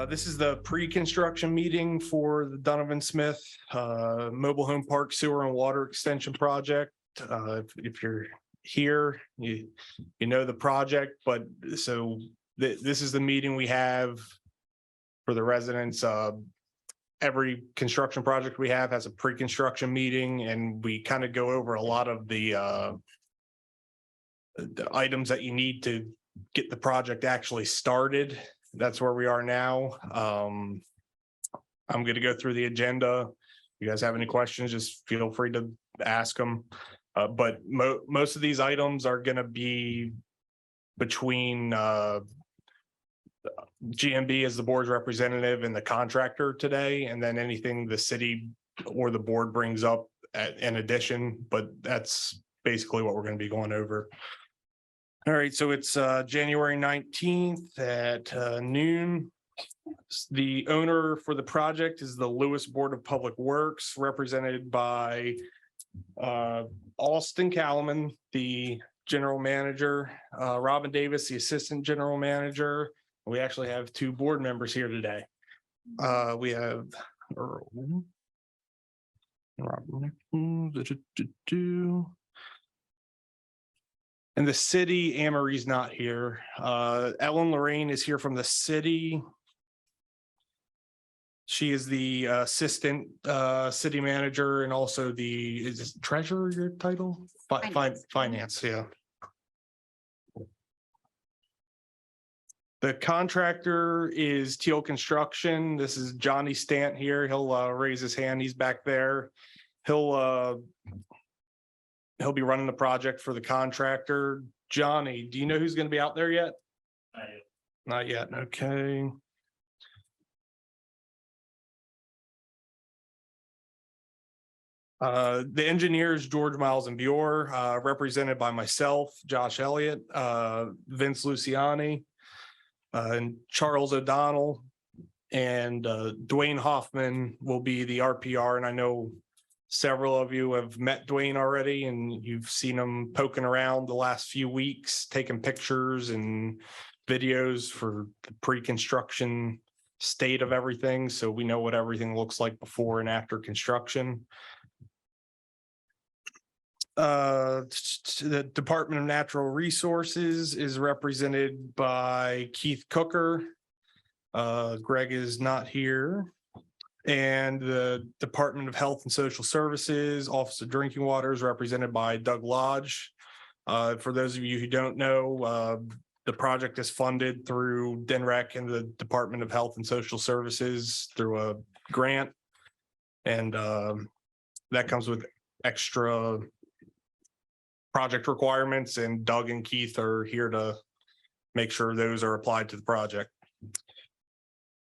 This is the pre-construction meeting for the Donovan Smith Mobile Home Park Sewer and Water Extension Project. If you're here, you know the project, but so this is the meeting we have for the residents. Every construction project we have has a pre-construction meeting, and we kind of go over a lot of the items that you need to get the project actually started. That's where we are now. I'm going to go through the agenda. If you guys have any questions, just feel free to ask them. But most of these items are going to be between GMB as the board's representative and the contractor today, and then anything the city or the board brings up in addition. But that's basically what we're going to be going over. All right, so it's January 19th at noon. The owner for the project is the Lewes Board of Public Works, represented by Austin Callman, the general manager, Robin Davis, the assistant general manager. We actually have two board members here today. We have Earl. And the city, Amory's not here. Ellen Lorraine is here from the city. She is the assistant city manager and also the, is this treasurer your title? Finance, yeah. The contractor is Teal Construction. This is Johnny Stant here. He'll raise his hand. He's back there. He'll be running the project for the contractor. Johnny, do you know who's going to be out there yet? Not yet. Okay. The engineer is George Miles and Bure, represented by myself, Josh Elliott, Vince Luciani, and Charles O'Donnell, and Dwayne Hoffman will be the RPR. And I know several of you have met Dwayne already, and you've seen him poking around the last few weeks, taking pictures and videos for the pre-construction state of everything. So we know what everything looks like before and after construction. The Department of Natural Resources is represented by Keith Cooker. Greg is not here. And the Department of Health and Social Services, Office of Drinking Water, is represented by Doug Lodge. For those of you who don't know, the project is funded through DNREC and the Department of Health and Social Services through a grant. And that comes with extra project requirements, and Doug and Keith are here to make sure those are applied to the project.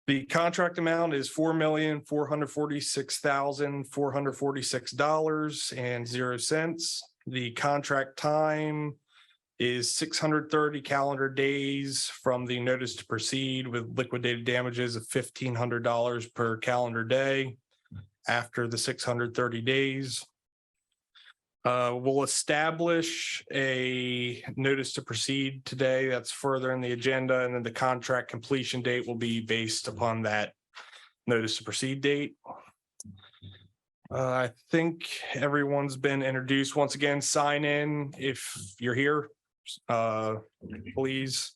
The contract amount is $4,446,446.00. The contract time is 630 calendar days from the notice to proceed, with liquidated damages of $1,500 per calendar day after the 630 days. We'll establish a notice to proceed today. That's further in the agenda, and then the contract completion date will be based upon that notice to proceed date. I think everyone's been introduced. Once again, sign in if you're here, please.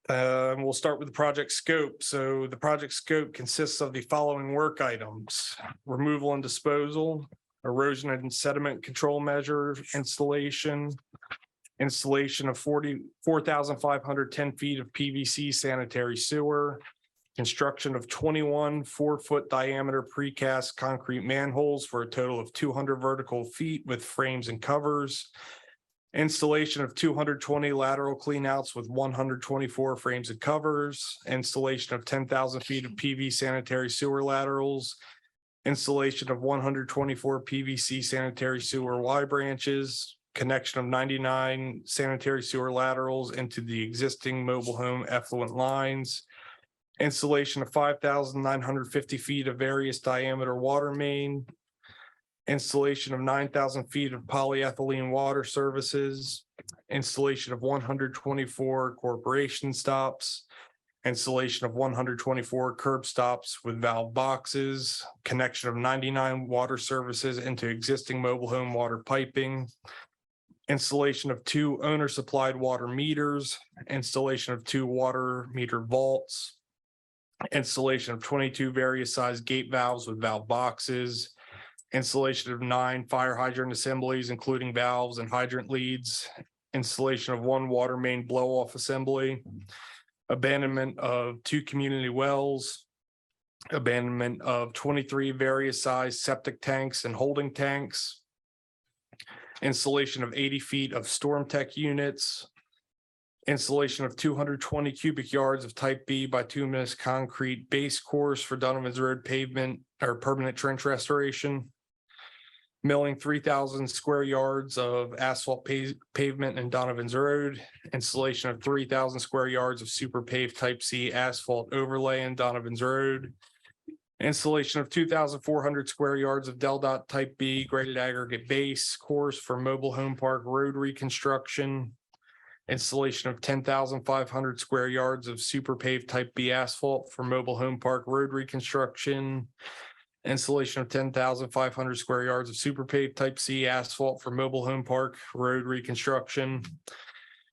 We'll start with the project scope. So the project scope consists of the following work items: removal and disposal, erosion and sediment control measure installation of 4,510 feet of PVC sanitary sewer, construction of 21 4-foot diameter precast concrete manholes for a total of 200 vertical feet with frames and covers, installation of 220 lateral cleanouts with 124 frames and covers, installation of 10,000 feet of PV sanitary sewer laterals, installation of 124 PVC sanitary sewer Y branches, connection of 99 sanitary sewer laterals into the existing mobile home effluent lines, installation of 5,950 feet of various diameter water main, installation of 9,000 feet of polyethylene water services, installation of 124 corporation stops, installation of 124 curb stops with valve boxes, connection of 99 water services into existing mobile home water piping, installation of 2 owner-supplied water meters, installation of 2 water meter vaults, installation of 22 various size gate valves with valve boxes, installation of 9 fire hydrant assemblies, including valves and hydrant leads, installation of 1 water main blow-off assembly, abandonment of 2 community wells, abandonment of 23 various size septic tanks and holding tanks, installation of 80 feet of storm tech units, installation of 220 cubic yards of type B bituminous concrete base course for Donovan's Road pavement or permanent trench restoration, milling 3,000 square yards of asphalt pavement in Donovan's Road, installation of 3,000 square yards of super paved type C asphalt overlay in Donovan's Road, installation of 2,400 square yards of Del Dot type B graded aggregate base course for mobile home park road reconstruction, installation of 10,500 square yards of super paved type B asphalt for mobile home park road reconstruction, installation of 10,500 square yards of super paved type C asphalt for mobile home park road reconstruction,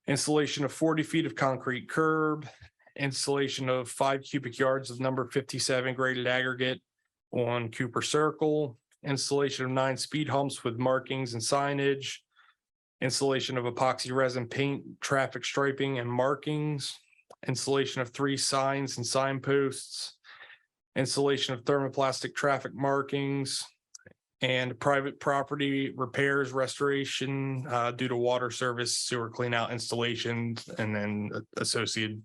installation of 40 feet of concrete curb, installation of 5 cubic yards of number 57 graded aggregate on Cooper Circle, installation of 9 speed humps with markings and signage, installation of epoxy resin paint, traffic striping and markings, installation of 3 signs and signposts, installation of thermoplastic traffic markings, and private property repairs, restoration due to water service, sewer clean out installations, and then associated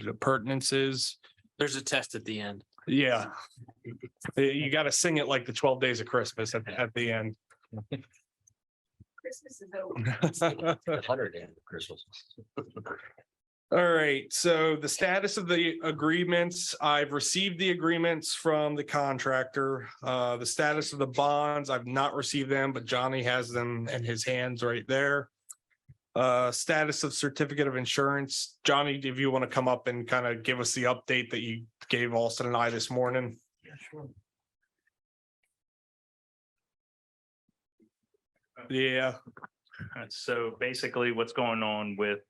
appurtenances. There's a test at the end. Yeah. You got to sing it like the 12 days of Christmas at the end. Christmas is over. 100 and Christmas. All right, so the status of the agreements, I've received the agreements from the contractor. The status of the bonds, I've not received them, but Johnny has them in his hands right there. Status of certificate of insurance. Johnny, if you want to come up and kind of give us the update that you gave Austin and I this morning. Yeah, sure. Yeah, So basically what's going on with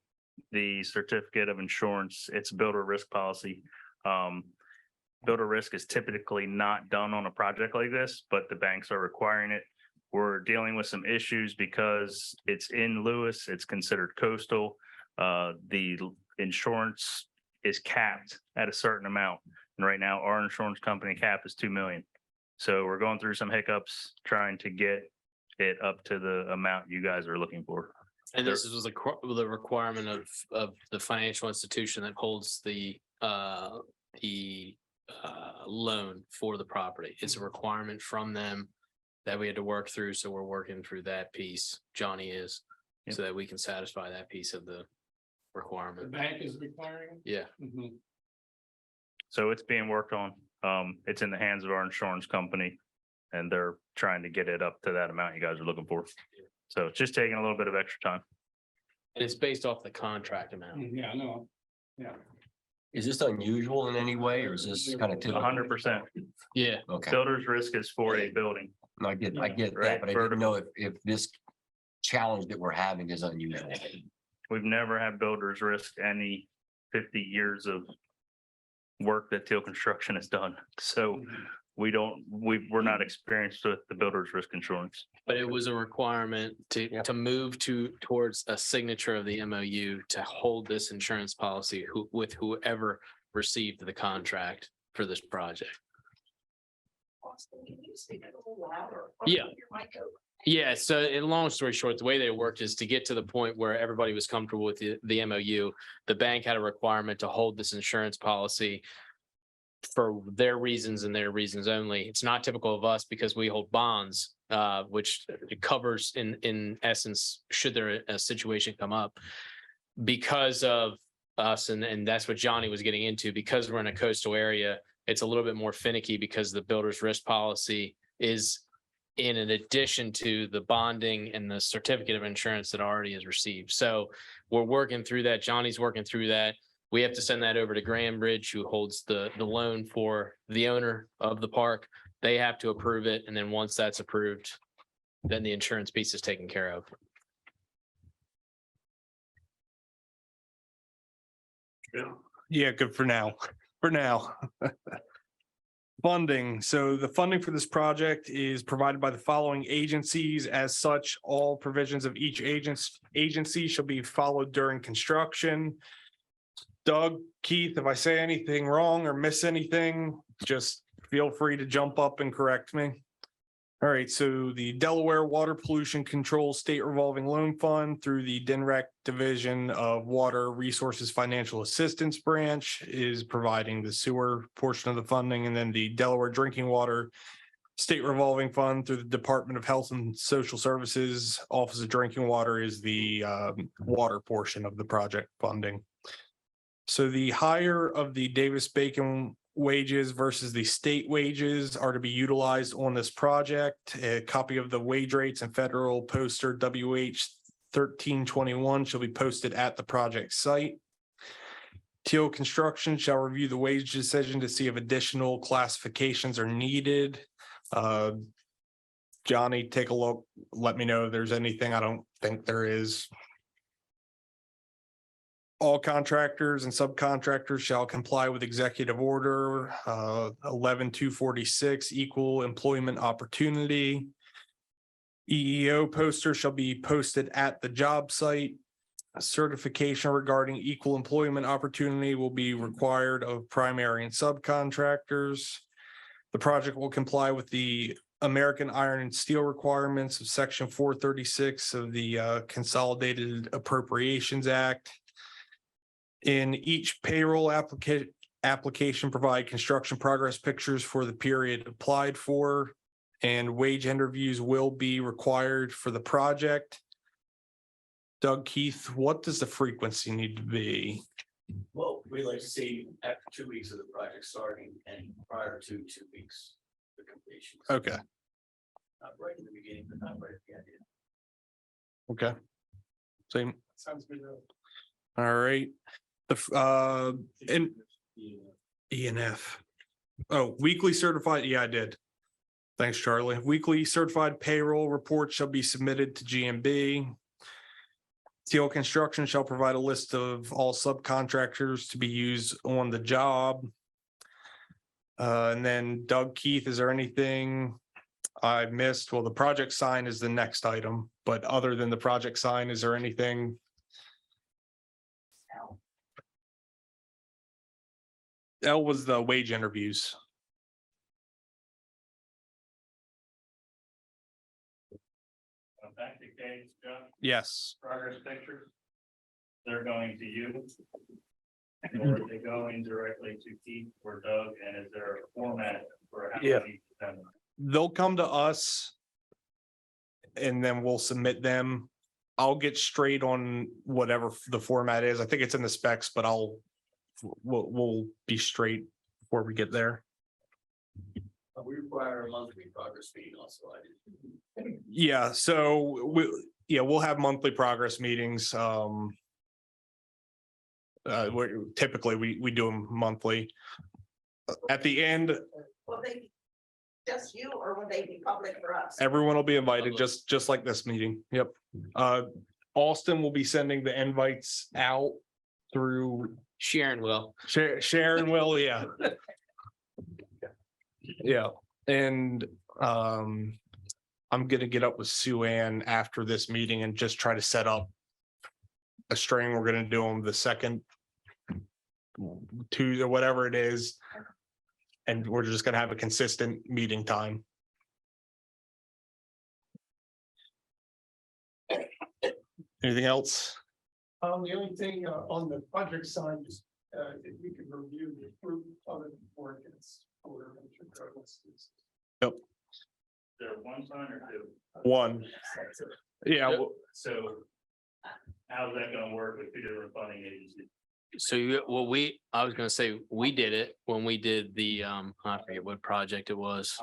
the certificate of insurance, it's builder risk policy. Builder risk is typically not done on a project like this, but the banks are requiring it. We're dealing with some issues because it's in Lewis, it's considered coastal. The insurance is capped at a certain amount. And right now our insurance company cap is 2 million. So we're going through some hiccups trying to get it up to the amount you guys are looking for. And this was the requirement of the financial institution that holds the loan for the property. It's a requirement from them that we had to work through. So we're working through that piece. Johnny is, so that we can satisfy that piece of the requirement. The bank is requiring? Yeah. So it's being worked on. It's in the hands of our insurance company and they're trying to get it up to that amount you guys are looking for. So it's just taking a little bit of extra time. And it's based off the contract amount. Yeah, I know. Yeah. Is this unusual in any way, or is this kind of typical? 100%. Yeah. Okay, Builder's risk is for a building. I get Right, that, but I didn't know if this challenge that we're having is unusual. We've never had builder's risk any 50 years of work that Teal Construction has done. So we're not experienced with the builder's risk insurance. But it was a requirement to move towards a signature of the MOU to hold this insurance policy with whoever received the contract for this project. Austin, can you speak a little louder? Yeah. Your mic over. Yeah, so in long story short, the way they worked is to get to the point where everybody was comfortable with the MOU. The bank had a requirement to hold this insurance policy for their reasons and their reasons only. It's not typical of us because we hold bonds, which it covers in essence, should there a situation come up. Because of us, and that's what Johnny was getting into, because we're in a coastal area, it's a little bit more finicky because the builder's risk policy is in addition to the bonding and the certificate of insurance that already is received. So we're working through that. Johnny's working through that. We have to send that over to Grand Bridge, who holds the loan for the owner of the park. They have to approve it, and then once that's approved, then the insurance piece is taken care of. Yeah, good for now. For now. Funding. So the funding for this project is provided by the following agencies. As such, all provisions of each agency shall be followed during construction. Doug, Keith, if I say anything wrong or miss anything, just feel free to jump up and correct me. All right, so the Delaware Water Pollution Control State Revolving Loan Fund through the DNREC Division of Water Resources Financial Assistance Branch is providing the sewer portion of the funding, and then the Delaware Drinking Water State Revolving Fund through the Department of Health and Social Services Office of Drinking Water is the water portion of the project funding. So the higher of the Davis-Bacon wages versus the state wages are to be utilized on this project. A copy of the wage rates and federal poster WH 1321 shall be posted at the project site. Teal Construction shall review the wage decision to see if additional classifications are needed. Johnny, take a look. Let me know if there's anything. I don't think there is. All contractors and subcontractors shall comply with Executive Order 11246, equal employment opportunity. EEO poster shall be posted at the job site. A certification regarding equal employment opportunity will be required of primary and subcontractors. The project will comply with the American Iron and Steel requirements of Section 436 of the Consolidated Appropriations Act. In each payroll application, provide construction progress pictures for the period applied for, and wage interviews will be required for the project. Doug, Keith, what does the frequency need to be? Well, we like to see after 2 weeks of the project starting and prior to 2 weeks for completion. Okay, Not right in the beginning, but not right at the end. okay. Same, Sounds good. all right. And E and F. Oh, weekly certified, yeah, I did. Thanks, Charlie. Weekly certified payroll report shall be submitted to GMB. Teal Construction shall provide a list of all subcontractors to be used on the job. And then Doug, Keith, is there anything I missed? Well, the project sign is the next item, but other than the project sign, is there anything? L was the wage interviews. Back to Kate's, John, Yes. progress pictures. They're going to you. Or are they going directly to Keith or Doug, and is there a format for how Yeah. we need to send them? They'll come to us. And then we'll submit them. I'll get straight on whatever the format is. I think it's in the specs, but we'll be straight before we get there. We require a monthly progress meeting also. I did. Yeah, so we'll have monthly progress meetings. Typically we do them monthly. At the end, Will they be just you or will they be public for us? everyone will be invited, just like this meeting. Yep. Austin will be sending the invites out through Sharon will. Sharon will, yeah. Yeah, and I'm gonna get up with Sue Ann after this meeting and just try to set up a string. We're gonna do them the second Tuesday or whatever it is. And we're just gonna have a consistent meeting time. Anything else? The only thing on the project side is if we could review the group of it before it gets ordered. Is there one sign or two? One. Yeah, Yep. well, So how's that gonna work with 2 different funding agencies? So I was gonna say, we did it when we did the, I forget what project it was.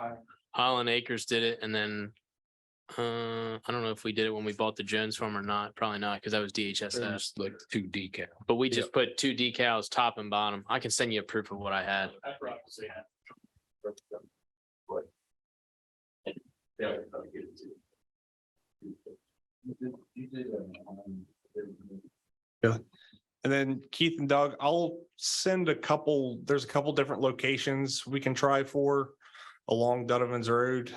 Highland Acres did it, and then I don't know if we did it when we bought the Jones farm or not. Probably not, because that was DHSS. There's like 2 decal. But we just put 2 decals, top and bottom. I can send you a proof of what I had. I brought to see that. Yeah, I'll get it to you. And then Keith and Doug, I'll send there's a couple different locations we can try for along Donovan's Road.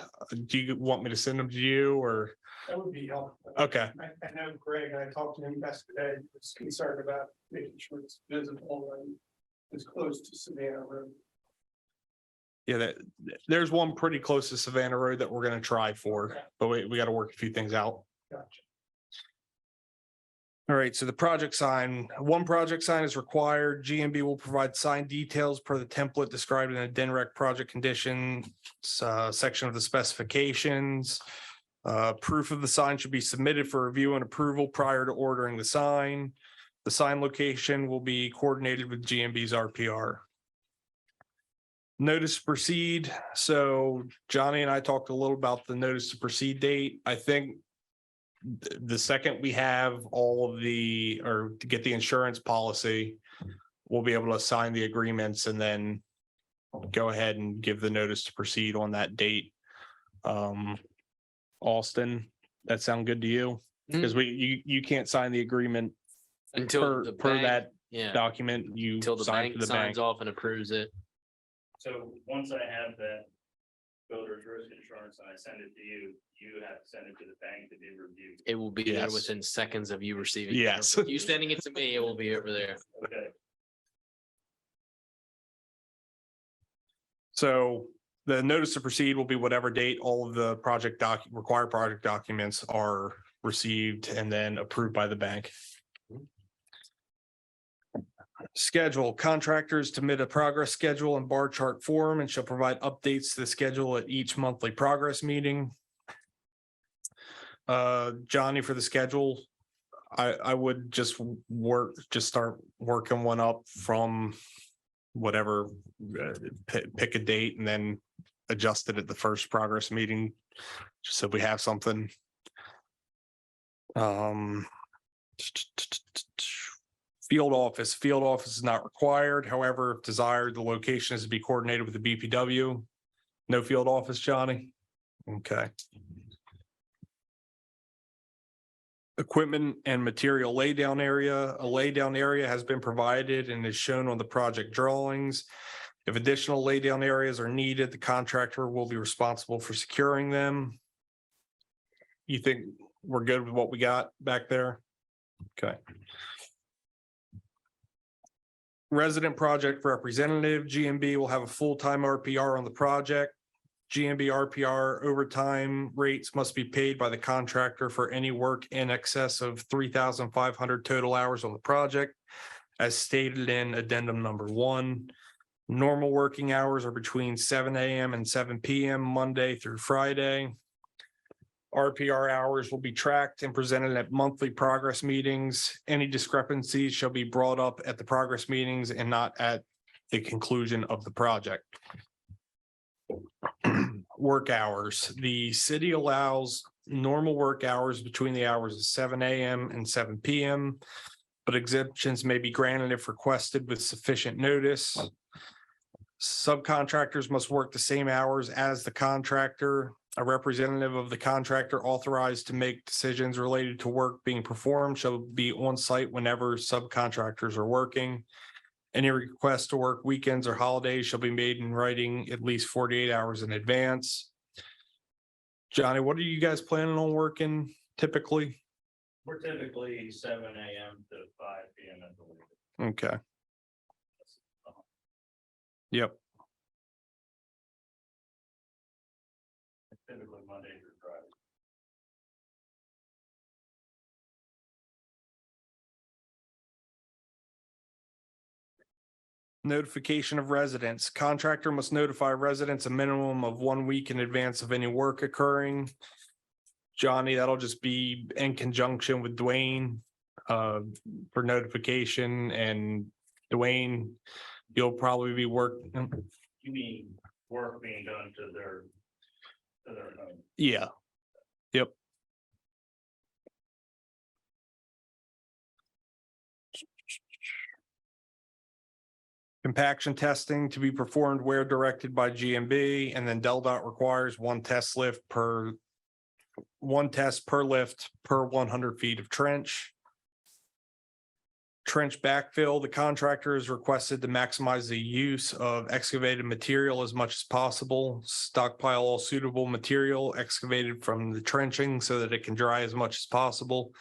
Do you want me to send them to you or? That would be helpful. Okay, I know Greg, I talked to him yesterday, he was concerned about making sure it's visible and as close to Savannah Road. yeah, there's one pretty close to Savannah Road that we're gonna try for, but we got to work a few things out. Gotcha. All right, so the project sign, one project sign is required. GMB will provide sign details per the template described in the DNREC project conditions section of the specifications. Proof of the sign should be submitted for review and approval prior to ordering the sign. The sign location will be coordinated with GMB's RPR. Notice to proceed. So Johnny and I talked a little about the notice to proceed date. I think the second we have all of or to get the insurance policy, we'll be able to sign the agreements and then go ahead and give the notice to proceed on that date. Austin, that sound good to you? Because you can't sign the agreement Until the per bank, that yeah, document, you until the sign bank for the signs bank. off and approves it. So once I have that builder's risk insurance and I send it to you, you have to send it to the bank to be reviewed. It will be there Yes. within seconds of you receiving. it. Yes. You sending it to me, it will be over there. Okay. So the notice to proceed will be whatever date all of the required project documents are received and then approved by the bank. Schedule, contractors to submit a progress schedule and bar chart form and shall provide updates to the schedule at each monthly progress meeting. Johnny, for the schedule, I would just start working one up from whatever, pick a date and then adjust it at the first progress meeting, just so we have something. Field office is not required. However, if desired, the location is to be coordinated with the BPW. No field office, Johnny? Okay. Equipment and material laydown area. A laydown area has been provided and is shown on the project drawings. If additional laydown areas are needed, the contractor will be responsible for securing them. You think we're good with what we got back there? Okay. Resident project representative, GMB will have a full-time RPR on the project. GMB RPR overtime rates must be paid by the contractor for any work in excess of 3,500 total hours on the project, as stated in addendum number 1. Normal working hours are between 7 a.m. and 7 p.m. Monday through Friday. RPR hours will be tracked and presented at monthly progress meetings. Any discrepancies shall be brought up at the progress meetings and not at the conclusion of the project. Work hours. The city allows normal work hours between the hours of 7 a.m. and 7 p.m., but exemptions may be granted if requested with sufficient notice. Subcontractors must work the same hours as the contractor. A representative of the contractor authorized to make decisions related to work being performed shall be on site whenever subcontractors are working. Any request to work weekends or holidays shall be made in writing at least 48 hours in advance. Johnny, what are you guys planning on working typically? We're typically 7 a.m. to 5 p.m. at the latest. Okay. Yep. Typically Monday through Friday. Notification of residents. Contractor must notify residents a minimum of 1 week in advance of any work occurring. Johnny, that'll just be in conjunction with Dwayne for notification, and Dwayne, you'll probably be working. You mean work being done to their home? Yeah. Yep. Compaction testing to be performed where directed by GMB, and then DelDOT requires one test per lift per 100 feet of trench. Trench backfill, the contractor is requested to maximize the use of excavated material as much as possible. Stockpile all suitable material excavated from the trenching so that it can dry as much as possible.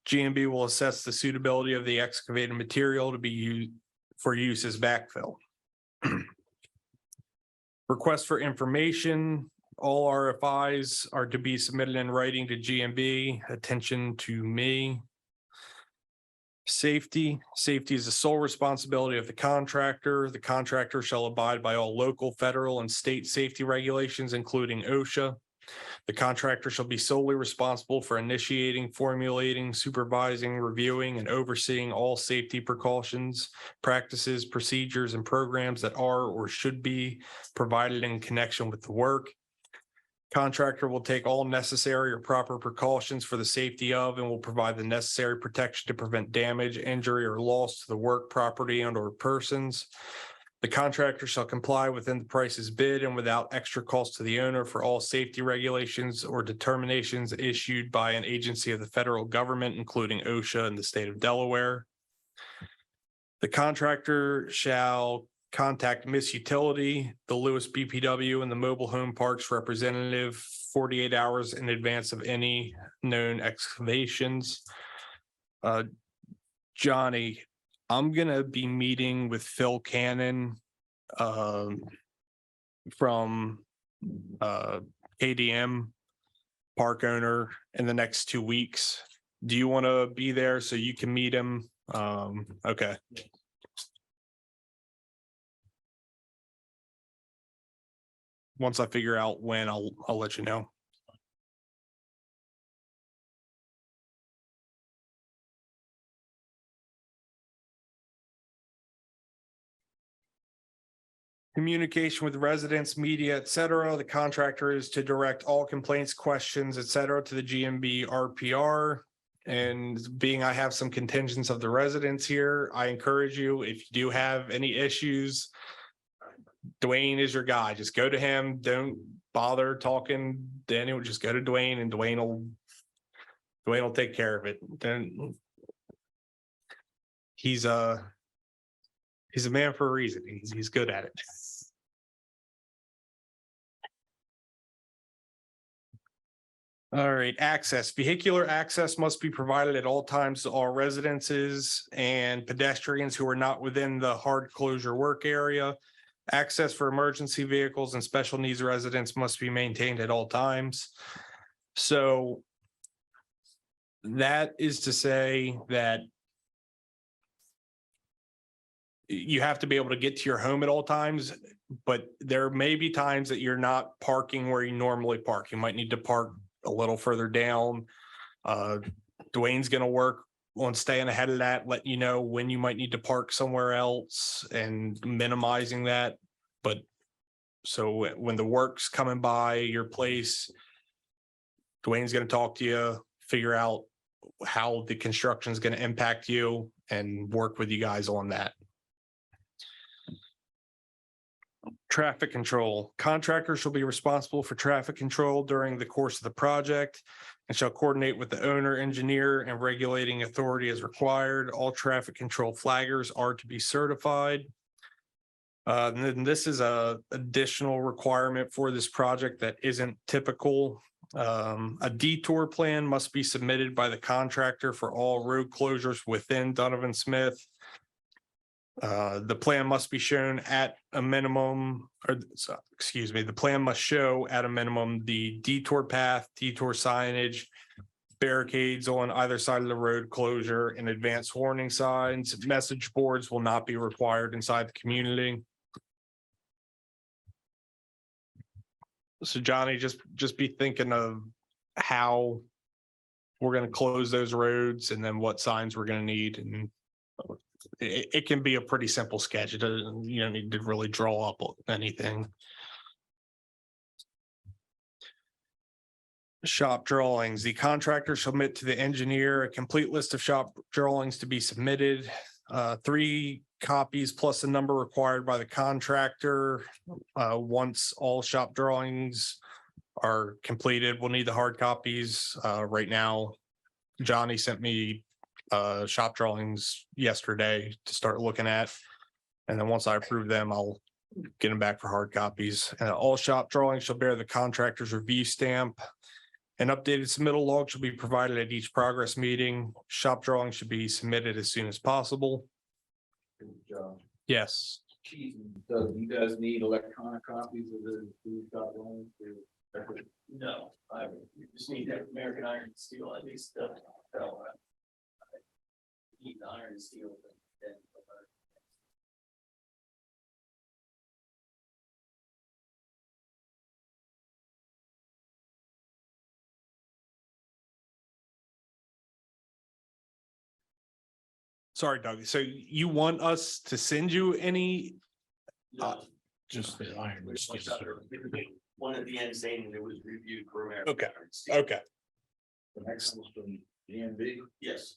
GMB will assess the suitability of the excavated material to be used for use as backfill. Request for information. All RFIs are to be submitted in writing to GMB. Attention to me. Safety is the sole responsibility of the contractor. The contractor shall abide by all local, federal, and state safety regulations, including OSHA. The contractor shall be solely responsible for initiating, formulating, supervising, reviewing, and overseeing all safety precautions, practices, procedures, and programs that are or should be provided in connection with the work. Contractor will take all necessary or proper precautions for the safety of and will provide the necessary protection to prevent damage, injury, or loss to the work, property, and/or persons. The contractor shall comply within the prices bid and without extra cost to the owner for all safety regulations or determinations issued by an agency of the federal government, including OSHA and the state of Delaware. The contractor shall contact Miss Utility, the LewesBPW, and the mobile home parks representative 48 hours in advance of any known excavations. Johnny, I'm gonna be meeting with Phil Cannon from KDM park owner in the next 2 weeks. Do you want to be there so you can meet him? Okay. Once I figure out when, I'll let you know. Communication with residents, media, et cetera. The contractor is to direct all complaints, questions, et cetera, to the GMB RPR. And being I have some contingents of the residents here, I encourage you, if you do have any issues, Dwayne is your guy. Just go to him. Don't bother talking to anyone. Just go to Dwayne and Dwayne will take care of it. Then he's a man for a reason. He's good at it. All right, access. Vehicular access must be provided at all times to all residences and pedestrians who are not within the hard closure work area. Access for emergency vehicles and special needs residents must be maintained at all times. So that is to say that you have to be able to get to your home at all times, but there may be times that you're not parking where you normally park. You might need to park a little further down. Dwayne's going to work on staying ahead of that, letting you know when you might need to park somewhere else and minimizing that. But so when the work's coming by your place, Dwayne's going to talk to you, figure out how the construction is going to impact you and work with you guys on that. Traffic control. Contractors shall be responsible for traffic control during the course of the project and shall coordinate with the owner, engineer, and regulating authority as required. All traffic control flaggers are to be certified. And then this is a additional requirement for this project that isn't typical. A detour plan must be submitted by the contractor for all road closures within Donovan Smith. The plan must be shown at a minimum, the plan must show at a minimum the detour path, detour signage, barricades on either side of the road closure, and advanced warning signs. Message boards will not be required inside the community. So Johnny, just be thinking of how we're going to close those roads and then what signs we're going to need. And it can be a pretty simple sketch. It doesn't, you don't need to really draw up anything. Shop drawings. The contractor shall submit to the engineer a complete list of shop drawings to be submitted. 3 copies plus the number required by the contractor. Once all shop drawings are completed, we'll need the hard copies. Right now, Johnny sent me shop drawings yesterday to start looking at. And then once I approve them, I'll get them back for hard copies. All shop drawings shall bear the contractor's review stamp. An updated submittal log shall be provided at each progress meeting. Shop drawings should be submitted as soon as possible. Yes. Do you guys need electronic copies of the shop drawings? No, you just need that American iron and steel, at least, need the iron and steel. Then Sorry, Doug. So you want us to send you any? no, Just the iron. one at the end saying it was reviewed for American. Okay. Iron and Steel. Okay. The next one's from DMV. Yes.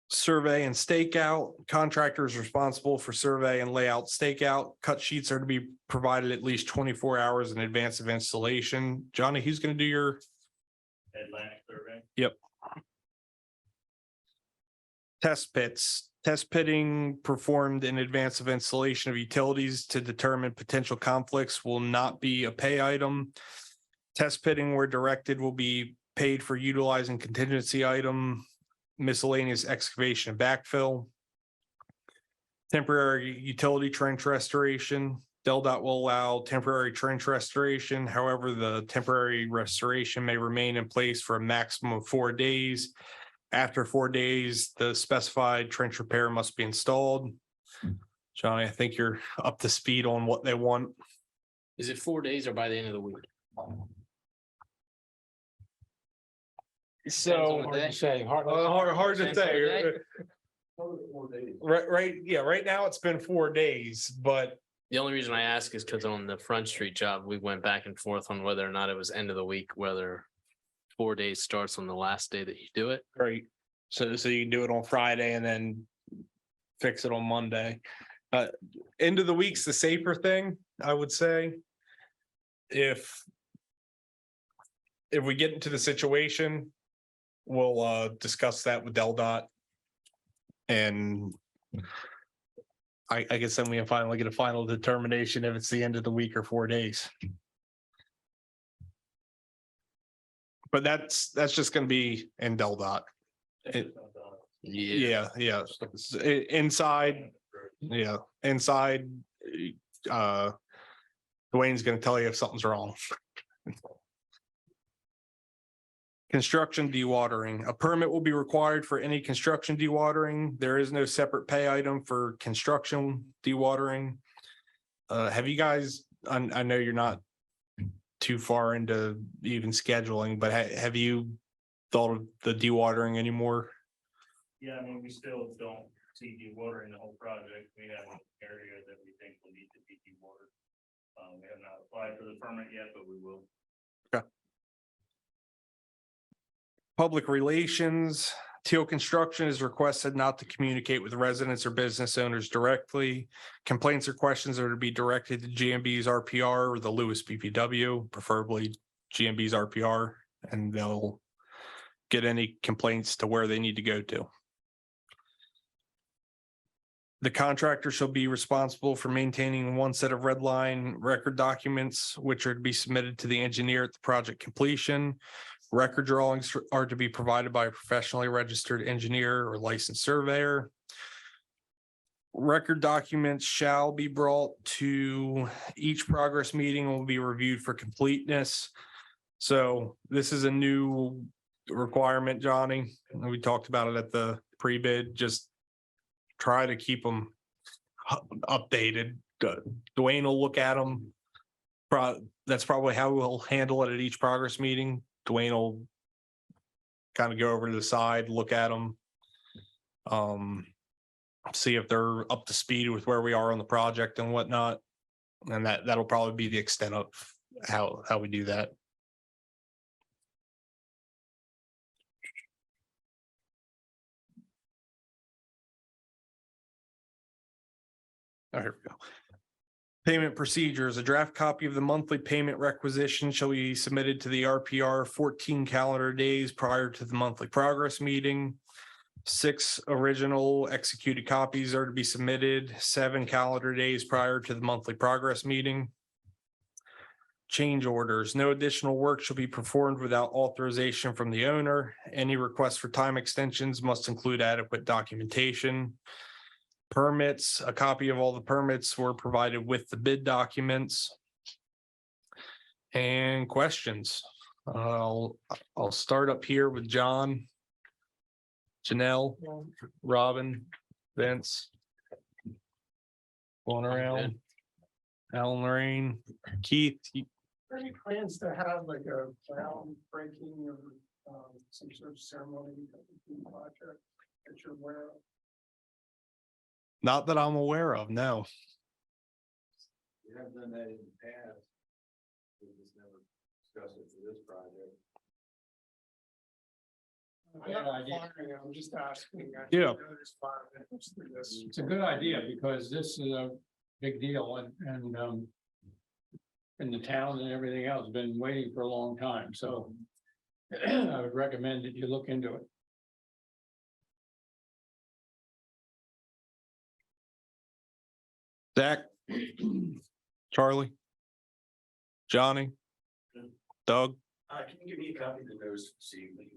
Survey and stakeout. Contractors responsible for survey and layout stakeout. Cut sheets are to be provided at least 24 hours in advance of installation. Johnny, who's going to do your? Atlantic survey. Test pits. Test pitting performed in advance of installation of utilities to determine potential conflicts will not be a pay item. Test pitting where directed will be paid for utilizing contingency item, miscellaneous excavation and backfill. Temporary utility trench restoration. DelDOT will allow temporary trench restoration. However, the temporary restoration may remain in place for a maximum of 4 days. After 4 days, the specified trench repair must be installed. Johnny, I think you're up to speed on what they want. Is it 4 days or by the end of the week? So Hard to say. hard to Depends on the say. day. Right now it's been 4 days, but The only reason I ask is because on the Front Street job, we went back and forth on whether or not it was end of the week, whether 4 days starts on the last day that you do it. great. So you can do it on Friday and then fix it on Monday. End of the week's the safer thing, I would say. If we get into the situation, we'll discuss that with DelDOT. And I guess then we can finally get a final determination if it's the end of the week or 4 days. But that's just gonna be in DelDOT. Yeah. Inside, inside. Dwayne's gonna tell you if something's wrong. Construction dewatering. A permit will be required for any construction dewatering. There is no separate pay item for construction dewatering. Have you guys, I know you're not too far into even scheduling, but have you thought of the dewatering anymore? Yeah, I mean, we still don't see dewatering the whole project. We have an area that we think will need to be dewatered. We have not applied for the permit yet, but we will. Public relations. Teal Construction is requested not to communicate with residents or business owners directly. Complaints or questions are to be directed to GMB's RPR or the LewesBPW, preferably GMB's RPR, and they'll get any complaints to where they need to go to. The contractor shall be responsible for maintaining one set of red line record documents, which are to be submitted to the engineer at the project completion. Record drawings are to be provided by a professionally registered engineer or licensed surveyor. Record documents shall be brought to each progress meeting and will be reviewed for completeness. So this is a new requirement, Johnny. We talked about it at the pre-bid, just try to keep them updated. Dwayne will look at them. That's probably how we'll handle it at each progress meeting. Dwayne will kind of go over to the side, look at them. See if they're up to speed with where we are on the project and whatnot. And that'll probably be the extent of how we do that. There we go. Payment procedures. A draft copy of the monthly payment requisition shall be submitted to the RPR 14 calendar days prior to the monthly progress meeting. 6 original executed copies are to be submitted 7 calendar days prior to the monthly progress meeting. Change orders. No additional work shall be performed without authorization from the owner. Any requests for time extensions must include adequate documentation. Permits, a copy of all the permits were provided with the bid documents. And questions. I'll start up here with John, Janelle, Robin, Vince. Going around. Alan, Lorraine, Keith, Any plans to have like a ground breaking or some sort of ceremony project that you're aware of? not that I'm aware of, no. We have done that in the past. We just never discussed it for this project. I'm just asking. Yeah. There's 5 minutes through this. It's a good idea because this is a big deal and the town and everything else has been waiting for a long time, so I would recommend that you look into it. Zach, Charlie, Johnny, Doug, Can you give me a copy of the notice to see when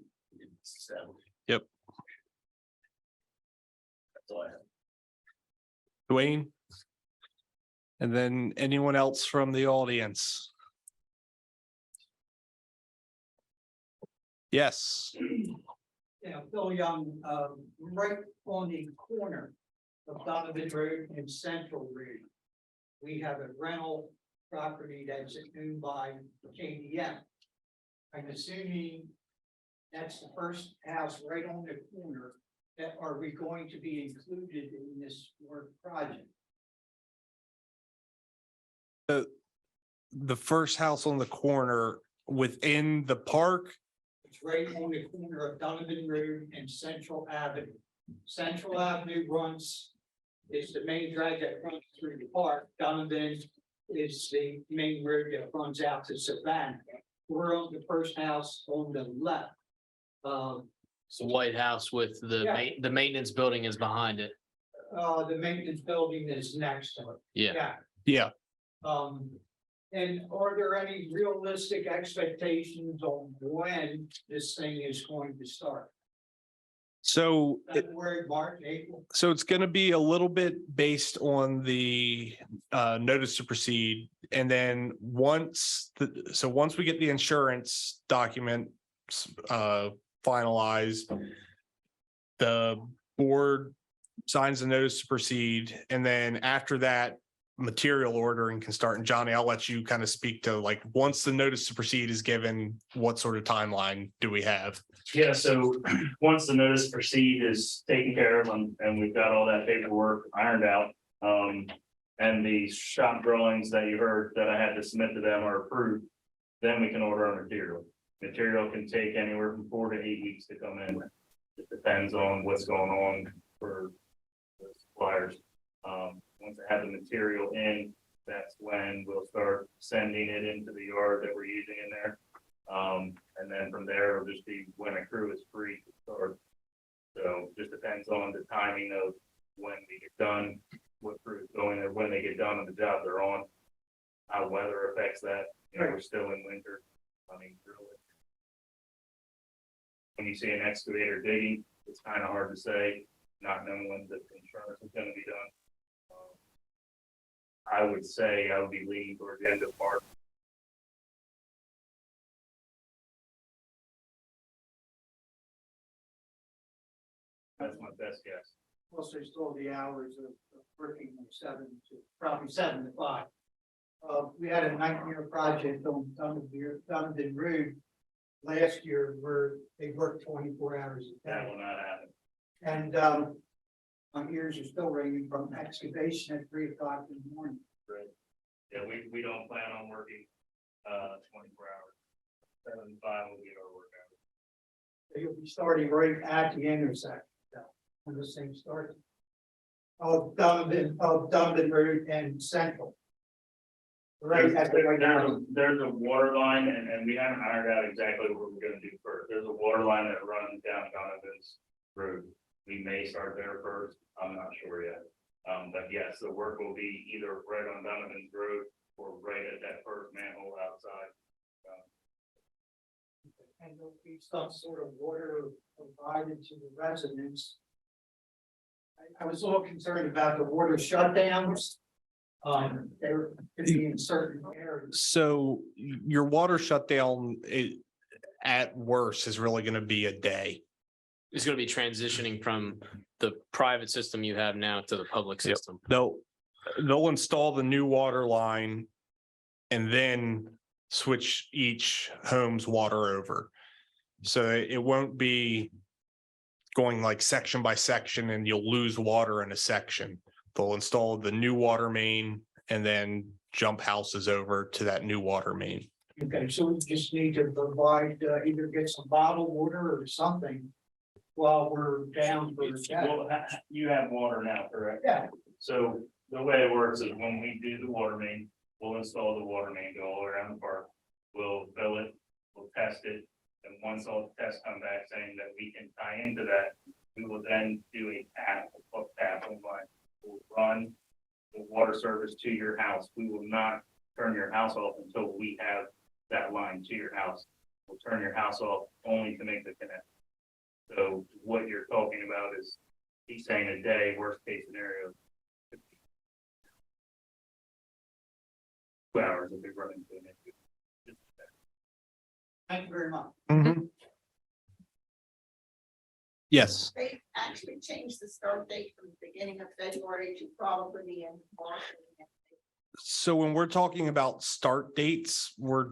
it's established? Yep. That's all I have. Dwayne. And then anyone else from the audience? Yes, Yeah, Phil Young, right on the corner of Donovan Road and Central Road. We have a rental property that's owned by KDM. I'm assuming that's the first house right on the corner. That are we going to be included in this work project? the first house on the corner within the park. It's right on the corner of Donovan Road and Central Avenue. Central Avenue is the main drag that runs through the park. Donovan is the main road that runs out to Savannah. We're on the first house on the left. It's a white house with the maintenance building is behind it. The maintenance building is next to it. Yeah. Yeah, And are there any realistic expectations on when this thing is going to start? so February, March, April? So it's gonna be a little bit based on the notice to proceed. And then once we get the insurance document finalized, the board signs the notice to proceed, and then after that, material ordering can start. And Johnny, I'll let you kind of speak to, like, once the notice to proceed is given, what sort of timeline do we have? Yeah, so once the notice to proceed is taken care of and we've got all that paperwork ironed out. And the shop drawings that you heard that I had to submit to them are approved, then we can order our material. Material can take anywhere from 4 to 8 weeks to come in. It depends on what's going on for the suppliers. Once I have the material in, that's when we'll start sending it into the yard that we're using in there. And then from there, it'll just be when a crew is free to start. So just depends on the timing of when we get done, what crew is going there, when they get done on the job they're on. How weather affects that, you know, we're still in winter. I mean, really. When you see an excavator digging, it's kind of hard to say, not knowing when the insurance is gonna be done. I would say I would be leaning towards the end of March. That's my best guess. Plus, there's still the hours of working from 7 to, probably 7 to 5. We had a 9-year project on Donovan Road last year where they worked 24 hours a That day. will not happen. And my ears are still ringing from excavation at 3 o'clock in the morning. Right. Yeah, we don't plan on working 24 hours. 7 to 5 will be our work hours. You'll be starting right at the intersection, on the same start. Of Donovan Road and Central. Right at the right now. There's a water line and we haven't ironed out exactly what we're gonna do first. There's a water line that runs down Donovan's road. We may start there first. I'm not sure yet. But yes, the work will be either right on Donovan's road or right at that first manhole outside. And there'll be some sort of water provided to the residents. I was a little concerned about the water shutdowns. They were could be in certain areas. So your water shutdown, at worst is really gonna be a day. It's gonna be transitioning from the private system you have now to the public Yep. system. They'll install the new water line and then switch each home's water over. So it won't be going like section by section and you'll lose water in a section. They'll install the new water main and then jump houses over to that new water main. Okay, so we just need to provide, either get some bottled water or something while we're down for the day. Well, you have water now, correct? Yeah, So the way it works is when we do the water main, we'll install the water main, go all around the park. We'll fill it, we'll test it, and once all the tests come back saying that we can tie into that, we will then do a tap on line. We'll run the water service to your house. We will not turn your house off until we have that line to your house. We'll turn your house off only to make the connection. So what you're talking about is, he's saying a day, worst case scenario. 2 hours if we run into an issue. thank you very much. Yes. They actually changed the start date from the beginning of February to probably the end of March. So when we're talking about start dates, we're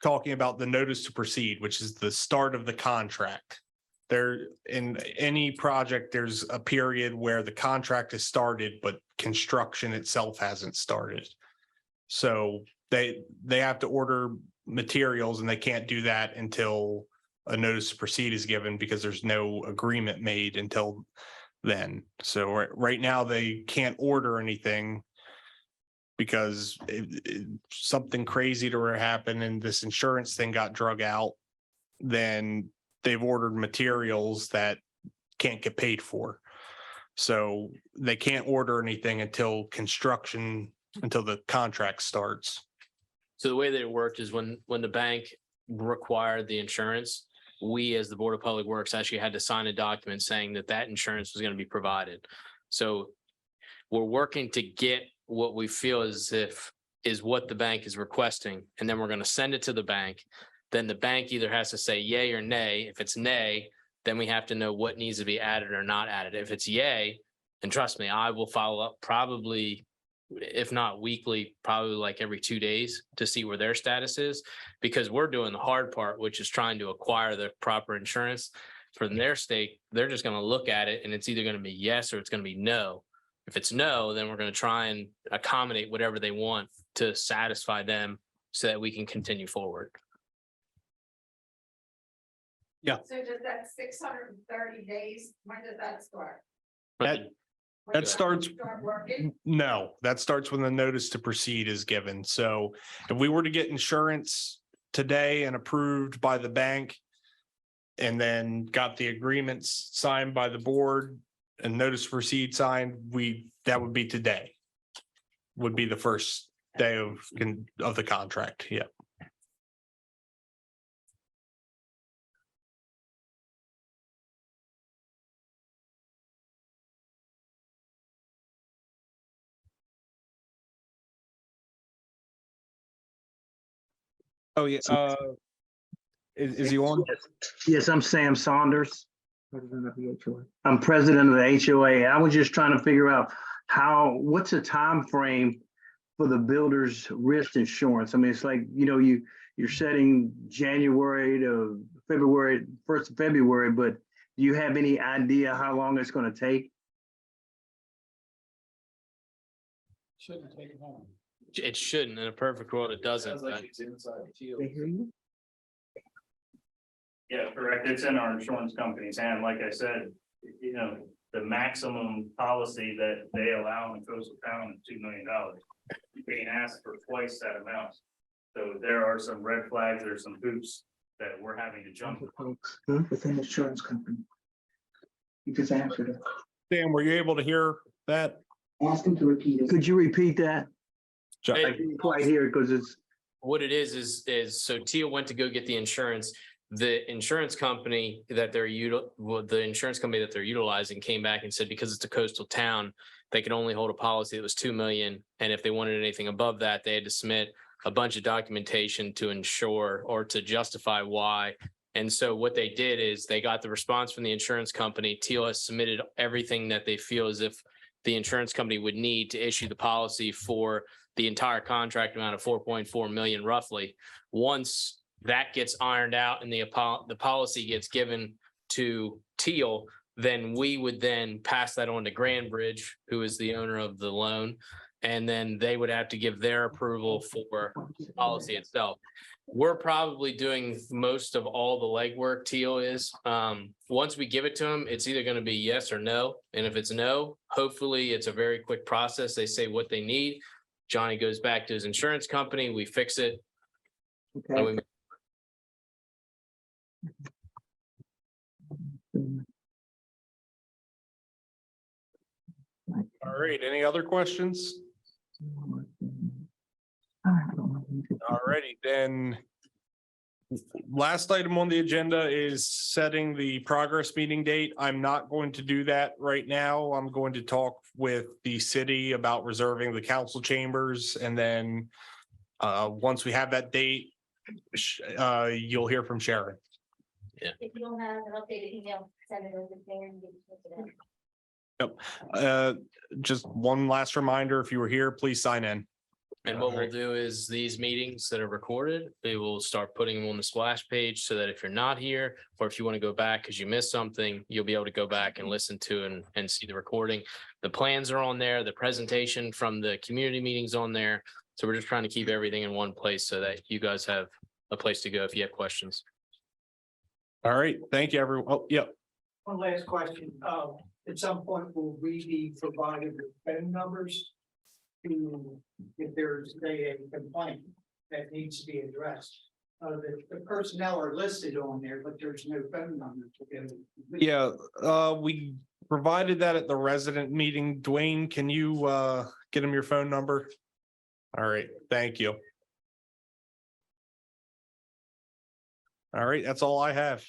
talking about the notice to proceed, which is the start of the contract. There, in any project, there's a period where the contract is started, but construction itself hasn't started. So they have to order materials and they can't do that until a notice to proceed is given because there's no agreement made until then. So right now they can't order anything because something crazy to happen and this insurance thing got drug out, then they've ordered materials that can't get paid for. So they can't order anything until the contract starts. So the way that it worked is when the bank required the insurance, we as the Board of Public Works actually had to sign a document saying that that insurance was going to be provided. So we're working to get what we feel is what the bank is requesting, and then we're going to send it to the bank. Then the bank either has to say yay or nay. If it's nay, then we have to know what needs to be added or not added. If it's yay, and trust me, I will follow up probably, if not weekly, probably like every 2 days to see where their status is, because we're doing the hard part, which is trying to acquire the proper insurance. From their stake, they're just going to look at it and it's either going to be yes or it's going to be no. If it's no, then we're going to try and accommodate whatever they want to satisfy them so that we can continue forward. So does that 630 days, when does that start? That When does starts, Start working? no, that starts when the notice to proceed is given. So if we were to get insurance today and approved by the bank and then got the agreements signed by the board and notice to proceed signed, that would be today. Would be the first day of the contract. Yeah. Oh, yeah. Is he on? Yes, I'm Sam Saunders. I'm president of the HOA. I was just trying to figure out what's the time frame for the builder's risk insurance? I mean, it's like, you're setting January to February, 1st of February, but do you have any idea how long it's going to take? Shouldn't take long. It shouldn't. In a perfect world, it doesn't. Sounds like but- it's inside the field. They hear you? Yeah, correct. It's in our insurance company's hand. Like I said, you know, the maximum policy that they allow in coastal town is $2 million. Being asked for twice that amount. So there are some red flags, there's some hoops that we're having to jump. With an insurance company. You just answered it. Dan, were you able to hear that? Ask him to repeat it. Could you repeat that? I didn't quite hear it because it's. What it is so Teal went to go get the insurance. The insurance company that they're utilizing came back and said, because it's a coastal town, they could only hold a policy that was 2 million. And if they wanted anything above that, they had to submit a bunch of documentation to ensure or to justify why. And so what they did is they got the response from the insurance company. Teal has submitted everything that they feel as if the insurance company would need to issue the policy for the entire contract amount of 4.4 million roughly. Once that gets ironed out and the policy gets given to Teal, then we would then pass that on to Grand Bridge, who is the owner of the loan. And then they would have to give their approval for the policy itself. We're probably doing most of all the legwork. Teal is. Once we give it to them, it's either going to be yes or no. And if it's no, hopefully it's a very quick process. They say what they need. Johnny goes back to his insurance company. We fix it. And Okay. we All right, any other questions? All righty, then. Last item on the agenda is setting the progress meeting date. I'm not going to do that right now. I'm going to talk with the city about reserving the council chambers, and then once we have that date, you'll hear from Sharon. If you don't have an updated email, send it over there and get it today. Just one last reminder, if you were here, please sign in. And what we'll do is these meetings that are recorded, we will start putting them on the splash page so that if you're not here, or if you want to go back because you missed something, you'll be able to go back and listen to and see the recording. The plans are on there, the presentation from the community meetings on there. So we're just trying to keep everything in one place so that you guys have a place to go if you have questions. All right, thank you, everyone. Oh, yeah. One last question. At some point, will we be provided with phone numbers to, if there's a complaint that needs to be addressed? The personnel are listed on there, but there's no phone number to give. Yeah, we provided that at the resident meeting. Dwayne, can you get him your phone number? All right, thank you. All right, that's all I have.